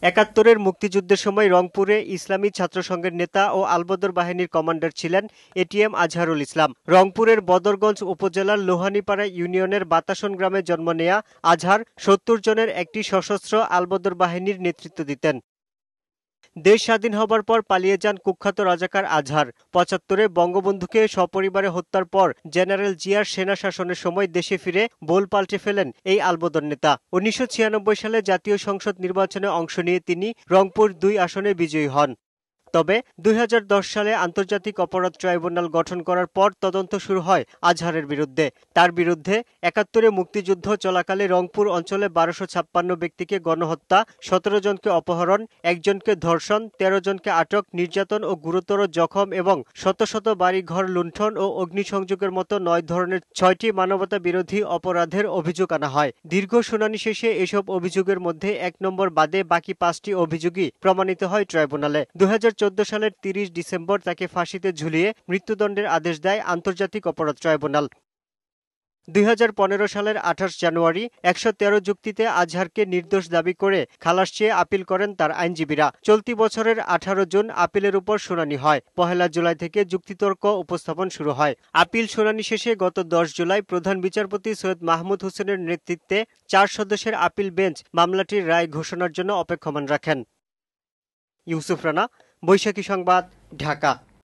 একাত্তরের মুক্তিযুদ্ধের সময় রংপুরে ইসলামী ছাত্রসংঘের নেতা ও আলবদর বাহিনীর কমান্ডার ছিলেন এটিএম আজহারুল ইসলাম। রংপুরের বদরগঞ্জ উপজেলার লোহানীপাড়া ইউনিয়নের বাতাসন গ্রামে জন্ম নেয়া আজহার ৭০ জনের একটি সশস্ত্র আলবদর বাহিনীর নেতৃত্ব দিতেন। দেশ স্বাধীন হবার পর পালিয়ে যান কুখ্যাত রাজাকার আজহার। ৭৫-এ বঙ্গবন্ধুকে সপরিবারে হত্যার পর জেনারেল জিয়ার সেনা শাসনের সময় দেশে ফিরে বোল পাল্টে ফেলেন এই আলবদর নেতা। ১৯৯৬ সালে জাতীয় সংসদ নির্বাচনে অংশ নিয়ে তিনি রংপুর ২ আসনে বিজয়ী হন। তবে ২০১০ সালে আন্তর্জাতিক অপরাধ ট্রাইব্যুনাল গঠন করার পর তদন্ত শুরু হয় আজহারের বিরুদ্ধে। তার বিরুদ্ধে ৭১-এ মুক্তিযুদ্ধ চলাকালে রংপুর অঞ্চলে ১২৫৬ ব্যক্তিকে গণহত্যা, ১৭ জনকে অপহরণ, ১ জনকে ধর্ষণ, ১৩ জনকে আটক, নির্যাতন ও গুরুতর জখম এবং শত শত বাড়িঘর লুণ্ঠন ও অগ্নিসংযোগের মতো ৯ ধরনের ৬টি মানবতা বিরোধী অপরাধের অভিযোগ আনা হয়। দীর্ঘ শুনানি শেষে এসব অভিযোগের মধ্যে ১ নম্বর বাদে বাকি ৫টি অভিযোগই প্রমাণিত হয় ট্রাইব্যুনালে। ২০১৪ সালের ৩০ ডিসেম্বর তাকে ফাঁসিতে ঝুলিয়ে মৃত্যুদণ্ডের আদেশ দেয় আন্তর্জাতিক অপরাধ ট্রাইব্যুনাল। ২০১৫ সালের ২৮ জানুয়ারি ১১৩ যুক্তিতে আজহারকে নির্দোষ দাবি করে খালাস চেয়ে আপিল করেন তার আইনজীবীরা। চলতি বছরের ১৮ জুন আপিলের উপর শুনানি হয়। ১ জুলাই থেকে যুক্তিতর্ক উপস্থাপন শুরু হয়। আপিল শুনানি শেষে গত ১০ জুলাই প্রধান বিচারপতি সৈয়দ মাহমুদ হোসেনের নেতৃত্বে ৪ সদস্যের আপিল বেঞ্চ মামলাটির রায় ঘোষণার জন্য অপেক্ষমাণ রাখেন। ইউসুফ রানা, বৈশাখী সংবাদ, ঢাকা।